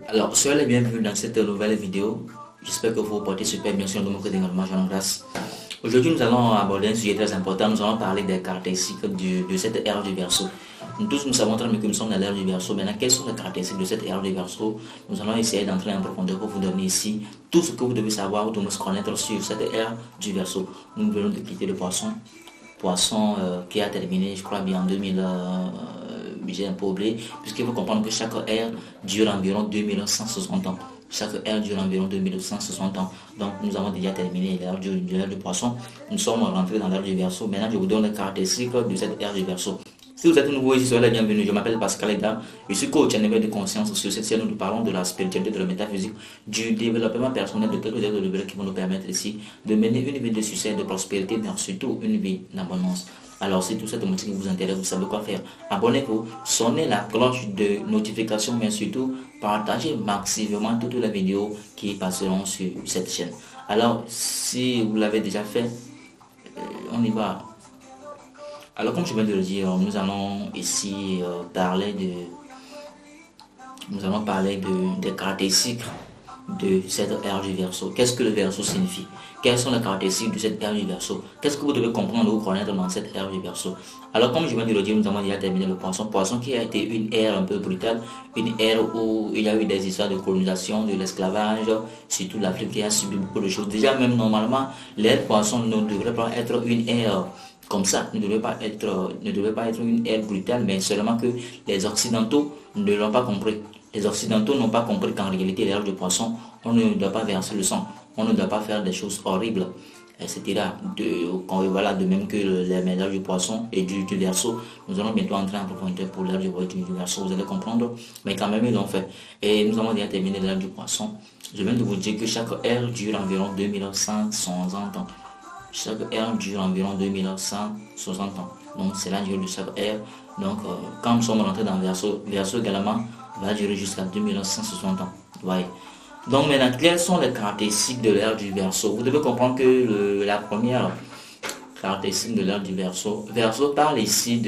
Alors, soyez les bienvenus dans cette nouvelle vidéo. J'espère que vous vous portez super bien sur le monde également, Jean Grâce. Aujourd'hui, nous allons aborder un sujet très important. Nous allons parler des caractéristiques de cette ère du Verseau. Nous tous, nous savons très bien que nous sommes dans l'ère du Verseau. Maintenant, quelles sont les caractéristiques de cette ère du Verseau? Nous allons essayer d'entrer en profondeur pour vous donner ici tout ce que vous devez savoir ou de nous connaître sur cette ère du Verseau. Nous venons de quitter le poisson qui a terminé, je crois bien en 2000. J'ai un peu oublié, puisqu'il faut comprendre que chaque ère dure environ 2160 ans. Chaque ère dure environ 2160 ans. Donc nous avons déjà terminé l'ère du poisson. Nous sommes rentrés dans l'ère du Verseau. Maintenant, je vous donne les caractéristiques de cette ère du Verseau. Si vous êtes nouveau ici, soyez les bienvenus. Je m'appelle Pascal Eda. Je suis coach en éveil de conscience. Sur cette chaîne, nous parlons de la spiritualité, de la métaphysique, du développement personnel, de quelques aides de leviers qui vont nous permettre ici de mener une vie de succès, de prospérité, mais surtout une vie d'abondance. Alors, si tout cette thématique vous intéresse, vous savez quoi faire. Abonnez-vous, sonnez la cloche de notification, mais surtout, partagez massivement toutes les vidéos qui passeront sur cette chaîne. Alors, si vous l'avez déjà fait, on y va. Alors, comme je viens de le dire, nous allons ici parler des caractéristiques de cette ère du Verseau. Qu'est-ce que le Verseau signifie? Quelles sont les caractéristiques de cette ère du Verseau? Qu'est-ce que vous devez comprendre ou connaître dans cette ère du Verseau? Alors, comme je viens de le dire, nous avons déjà terminé le poisson. Poisson qui a été une ère un peu brutale, une ère où il y a eu des histoires de colonisation, de l'esclavage, surtout l'Afrique qui a subi beaucoup de choses. Déjà, même normalement, l'ère poisson ne devrait pas être une ère comme ça, ne devait pas être une ère brutale, mais seulement que les Occidentaux ne l'ont pas compris. Les Occidentaux n'ont pas compris qu'en réalité, l'ère du poisson, on ne doit pas verser le sang, on ne doit pas faire des choses horribles, etc. Voilà, de même que les mélanges du poisson et du Verseau. Nous allons bientôt entrer en profondeur pour l'ère du Verseau, vous allez comprendre, mais quand même, ils l'ont fait. Et nous avons déjà terminé l'ère du poisson. Je viens de vous dire que chaque ère dure environ 2160 ans. Chaque ère dure environ 2160 ans. Donc, c'est la durée de chaque ère. Donc, quand nous sommes rentrés dans le Verseau également va durer jusqu'à 2160 ans. Ouais. Donc, maintenant, quelles sont les caractéristiques de l'ère du Verseau? Vous devez comprendre que la première caractéristique de l'ère du Verseau parle ici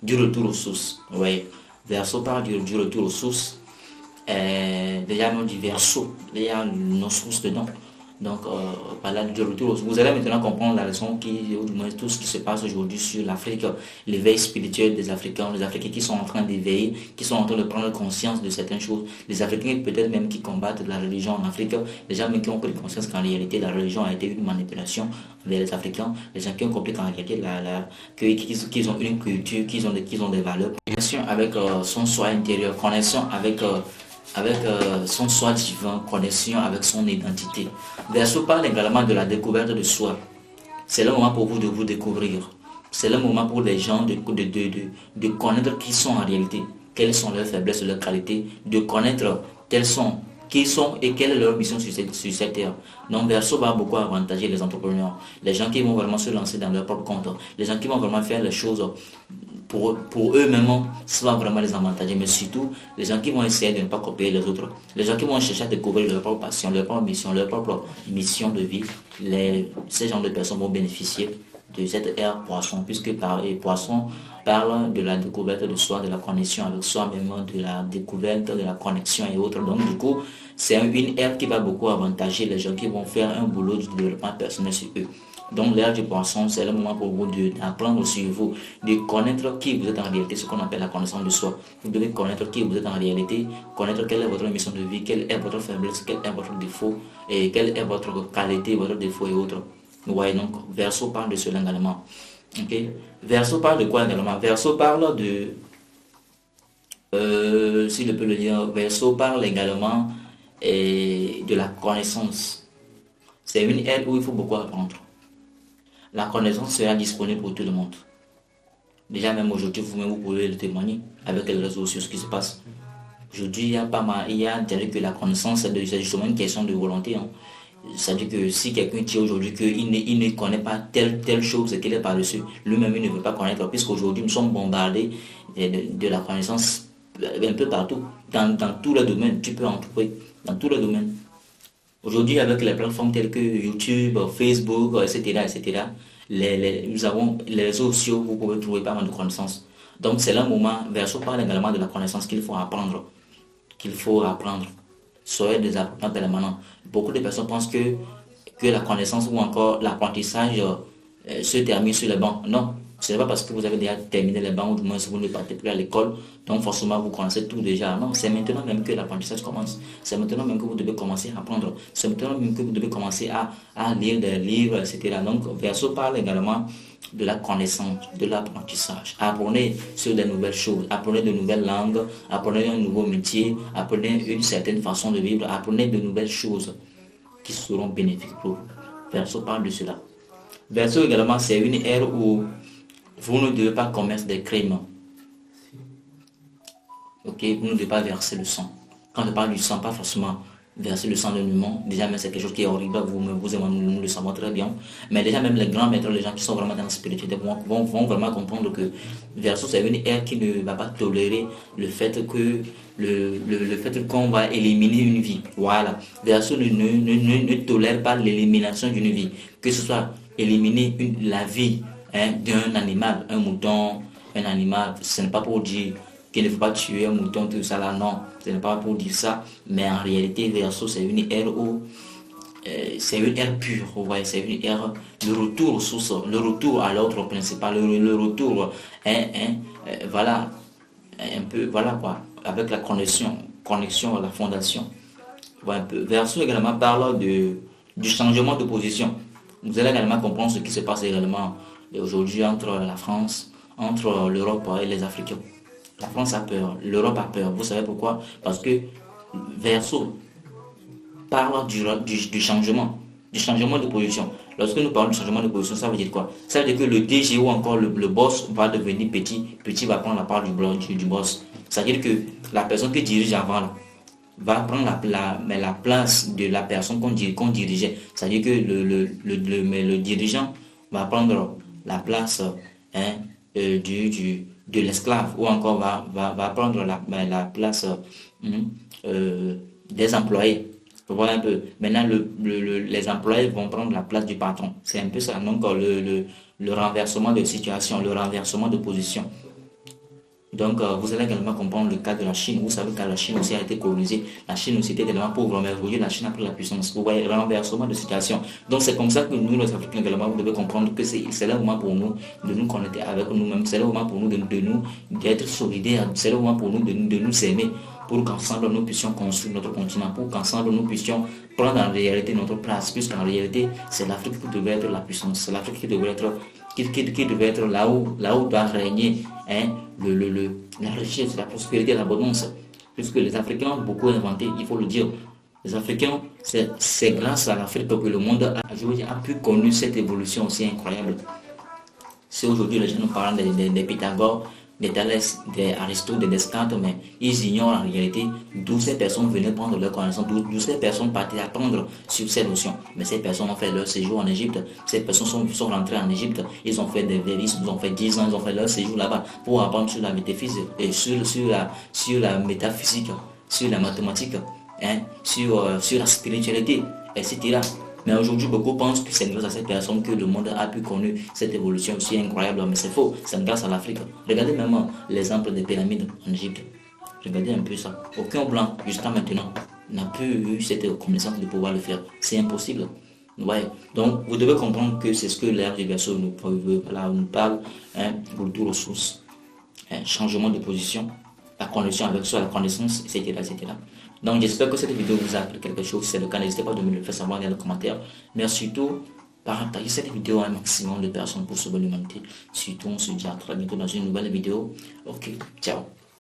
du retour aux sources. Oui. Verseau parle du retour aux sources. Déjà, même du Verseau, il y a nos sources dedans. Donc, par là, du retour, vous allez maintenant comprendre la leçon ou du moins tout ce qui se passe aujourd'hui sur l'Afrique, l'éveil spirituel des Africains, les Africains qui sont en train d'éveiller, qui sont en train de prendre conscience de certaines choses, les Africains peut-être même qui combattent la religion en Afrique, les gens même qui ont pris conscience qu'en réalité la religion a été une manipulation vers les Africains, les gens qui ont compris qu'en réalité qu'ils ont une culture, qu'ils ont des valeurs. Connexion avec son soi intérieur, connexion avec son soi divin, connexion avec son identité. Verseau parle également de la découverte de soi. C'est le moment pour vous de vous découvrir. C'est le moment pour les gens de connaître qui sont en réalité, quelles sont leurs faiblesses, leurs qualités, de connaître qui sont et quelle est leur mission sur cette terre. Donc Verseau va beaucoup avantager les entrepreneurs, les gens qui vont vraiment se lancer dans leur propre compte, les gens qui vont vraiment faire les choses pour eux-mêmes, ça va vraiment les avantager, mais surtout les gens qui vont essayer de ne pas copier les autres, les gens qui vont chercher à découvrir leur propre passion, leur propre mission de vie, ces gens de personnes vont bénéficier de cette ère poisson, puisque poisson parle de la découverte de soi, de la connexion avec soi-même, de la découverte, de la connexion et autres. Donc du coup, c'est une ère qui va beaucoup avantager les gens qui vont faire un boulot de développement personnel sur eux. Donc l'ère du poisson, c'est le moment pour vous d'apprendre sur vous, de connaître qui vous êtes en réalité, ce qu'on appelle la connaissance de soi. Vous devez connaître qui vous êtes en réalité, connaître quelle est votre mission de vie, quelle est votre faiblesse, quel est votre défaut, et quelle est votre qualité, votre défaut et autres. Ouais, donc Verseau parle de cela également. Ok. Verseau parle de quoi également? Verseau parle de, si je peux le dire, Verseau parle également de la connaissance. C'est une ère où il faut beaucoup apprendre. La connaissance sera disponible pour tout le monde. Déjà même aujourd'hui, vous-même vous pouvez le témoigner avec les réseaux sociaux, ce qui se passe. Aujourd'hui, il y a pas mal, il y a dire que la connaissance, c'est justement une question de volonté. Hein. C'est-à-dire que si quelqu'un dit aujourd'hui qu'il ne connaît pas telle chose qu'il est par-dessus, lui-même il ne veut pas connaître, puisqu'aujourd'hui nous sommes bombardés de la connaissance un peu partout, dans tous les domaines, tu peux en trouver, dans tous les domaines. Aujourd'hui, avec les plateformes telles que YouTube, Facebook, etc., nous avons les réseaux sociaux, vous pouvez trouver pas mal de connaissances. Donc, c'est là un moment, Verseau parle également de la connaissance qu'il faut apprendre. qu'il faut apprendre. Soyez des apprenants permanents. Beaucoup de personnes pensent que la connaissance ou encore l'apprentissage se termine sur les bancs. Non, ce n'est pas parce que vous avez déjà terminé les bancs ou du moins si vous ne partez plus à l'école, donc forcément vous connaissez tout déjà. Non, c'est maintenant même que l'apprentissage commence. C'est maintenant même que vous devez commencer à apprendre. C'est maintenant même que vous devez commencer à lire des livres, etc. Donc, Verseau parle également de la connaissance, de l'apprentissage. Apprenez sur de nouvelles choses, apprenez de nouvelles langues, apprenez un nouveau métier, apprenez une certaine façon de vivre, apprenez de nouvelles choses qui seront bénéfiques pour vous. Verseau parle de cela. Verseau également, c'est une ère où vous ne devez pas commettre des crimes. Ok, vous ne devez pas verser le sang. Quand je parle du sang, pas forcément verser le sang de l'humain. Déjà même c'est quelque chose qui est horrible, vous et moi nous le savons très bien. Mais déjà même les grands maîtres, les gens qui sont vraiment dans la spiritualité vont vraiment comprendre que Verseau c'est une ère qui ne va pas tolérer le fait que le fait qu'on va éliminer une vie. Voilà. Verseau ne tolère pas l'élimination d'une vie. Que ce soit éliminer la vie d'un animal, un mouton, un animal, ce n'est pas pour dire qu'il ne faut pas tuer un mouton, tout ça là, non, ce n'est pas pour dire ça, mais en réalité, Verseau, c'est une ère où, c'est une ère pure, vous voyez, c'est une ère, le retour aux sources, le retour à l'ordre principal, le retour, voilà, un peu, voilà quoi, avec la connexion à la fondation. Voilà un peu. Verseau également parle du changement de position. Vous allez également comprendre ce qui se passe également aujourd'hui entre la France, entre l'Europe et les Africains. La France a peur, l'Europe a peur. Vous savez pourquoi? Parce que Verseau parle du changement de position. Lorsque nous parlons du changement de position, ça veut dire quoi? Ça veut dire que le DG ou encore le boss va devenir petit, petit va prendre la part du boss. Ça veut dire que la personne qui dirige avant là, va prendre la place de la personne qu'on dirigeait. C'est-à-dire que le dirigeant va prendre la place de l'esclave ou encore va prendre la place des employés. Vous voyez un peu. Maintenant, les employés vont prendre la place du patron. C'est un peu ça. Donc, le renversement de situation, le renversement de position. Donc, vous allez également comprendre le cas de la Chine. Vous savez que la Chine aussi a été colonisée. La Chine aussi était également pauvre, mais aujourd'hui, la Chine a pris la puissance. Vous voyez, renversement de situation. Donc, c'est comme ça que nous, les Africains également, vous devez comprendre que c'est le moment pour nous de nous connecter avec nous-mêmes. C'est le moment pour nous d'être solidaires. C'est le moment pour nous de nous aimer. Pour qu'ensemble nous puissions construire notre continent. Pour qu'ensemble nous puissions prendre en réalité notre place. Puisqu'en réalité, c'est l'Afrique qui devrait être la puissance. C'est l'Afrique qui devrait être qui devait être là où doit régner la richesse, la prospérité, l'abondance. Puisque les Africains ont beaucoup inventé, il faut le dire. Les Africains, c'est grâce à l'Afrique que le monde a pu connaître cette évolution aussi incroyable. Si aujourd'hui les gens nous parlent des Pythagore, des Thalès, des Aristote, des Descartes, mais ils ignorent en réalité d'où ces personnes venaient prendre leur connaissance, d'où ces personnes partaient apprendre sur ces notions. Mais ces personnes ont fait leur séjour en Égypte, ces personnes sont rentrées en Égypte, ils ont fait des véristes, ils ont fait 10 ans, ils ont fait leur séjour là-bas pour apprendre sur la métaphysique, et sur la métaphysique, sur la mathématique, sur la spiritualité, etc. Mais aujourd'hui, beaucoup pensent que c'est grâce à cette personne que le monde a pu connaître cette évolution aussi incroyable. Mais c'est faux, c'est grâce à l'Afrique. Regardez même l'exemple des pyramides en Égypte. Regardez un peu ça. Aucun blanc, jusqu'à maintenant, n'a pu eu cette connaissance de pouvoir le faire. C'est impossible. Ouais. Donc, vous devez comprendre que c'est ce que l'ère du Verseau nous parle, retour aux sources, changement de position, la connexion avec soi, la connaissance, etc. etc. Donc j'espère que cette vidéo vous a appris quelque chose. Si c'est le cas, n'hésitez pas de me le faire savoir dans les commentaires. Mais surtout, partagez cette vidéo à un maximum de personnes pour sauver l'humanité. Surtout, on se dit à très bientôt dans une nouvelle vidéo. Ok, ciao.